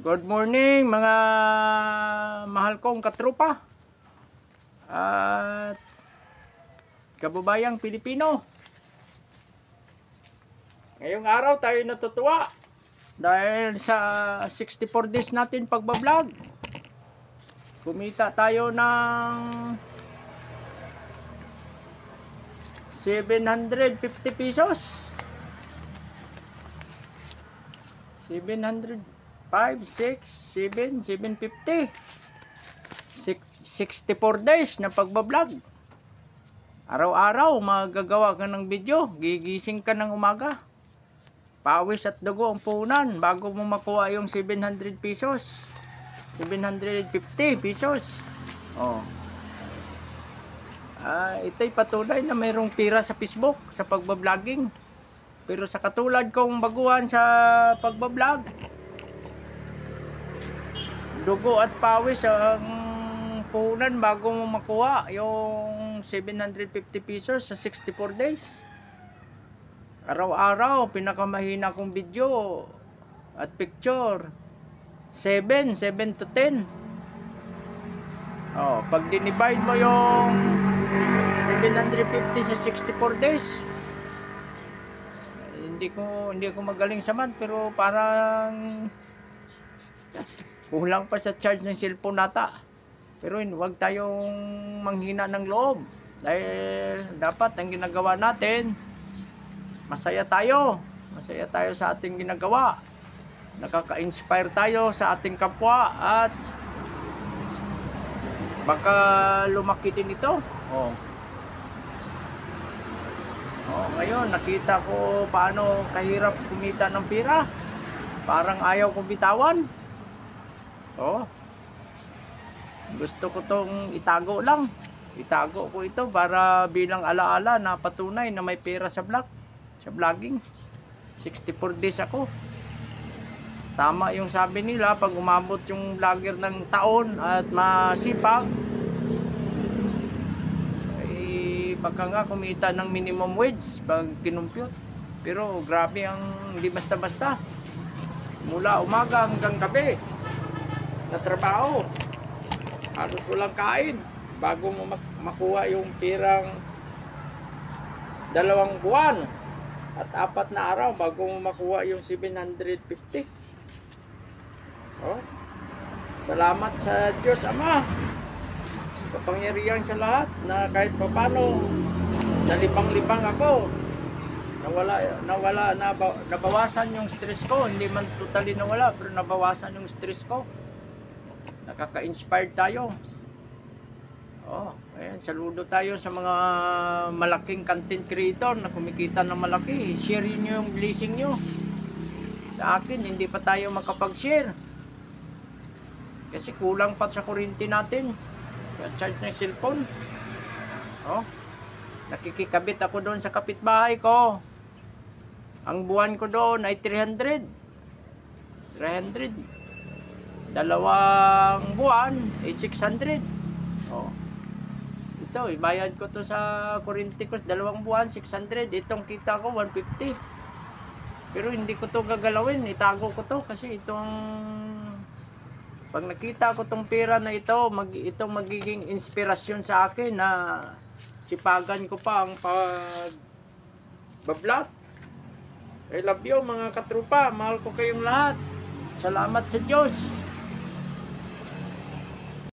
Good morning mga mahal kong katrupa at kababayang Pilipino. Ngayong araw tayo natutuwa dahil sa 64 days natin pagbablog. Kumita tayo ng 750 pesos. 700 5, 6, 7, 750. 64 days na pagbablog. Araw-araw magagawa ka ng video. Gigising ka ng umaga. Pawis at dugo ang puhunan bago mo makuha yung 700 pesos. 750 pesos. Oh. Ito'y patunay na mayroong pira sa Facebook sa pagbabloging. Pero sa katulad kong baguhan sa pagbablog, dugo at pawis ang puhunan bago mo makuha yung 750 pesos sa 64 days. Araw-araw, pinakamahina kong video at picture 7 to 10. Pag dinivide mo yung 750 sa 64 days, hindi ko magaling sa math, pero parang kulang pa sa charge ng cellphone nata. Pero huwag tayong manghina ng loob. Dahil dapat ang ginagawa natin, masaya tayo. Masaya tayo sa ating ginagawa. Nakaka-inspire tayo sa ating kapwa at baka lumaki din ito. Ngayon nakita ko paano kahirap kumita ng pira. Parang ayaw kong bitawan. Gusto ko tong itago lang. Itago ko ito para bilang alaala na patunay na may pera sa vlogging. 64 days ako. Tama yung sabi nila, pag umabot yung vlogger ng taon at masipag, baka nga kumita ng minimum wage pag kinumpyut. Pero grabe ang hindi basta-basta. Mula umaga hanggang gabi na trabaho, halos walang kain bago mo makuha yung pirang 2 buwan at 4 na araw bago mo makuha yung 750. Salamat sa Diyos Ama, kapangyarihan sa lahat, na kahit papano nalibang-libang ako, nabawasan yung stress ko. Hindi man totally nawala, pero nabawasan yung stress ko. Nakaka-inspired tayo. Ayan, saludo tayo sa mga malaking content creator na kumikita ng malaki. Share nyo yung blessing nyo. Sa akin, hindi pa tayo makapag-share. Kasi kulang pa sa kuryente natin. Charge ng cellphone. Nakikikabit ako doon sa kapitbahay ko. Ang buwan ko doon ay 300. 2 buwan ay 600. Ito, ibayad ko to sa kuryente ko 2 buwan, 600. Itong kita ko 150. Pero hindi ko to gagalawin, itago ko to kasi itong pag nakita ko tong pera na ito, ito magiging inspirasyon sa akin na sipagan ko pa ang pag-vlog. I love you mga katrupa, mahal ko kayong lahat. Salamat sa Diyos.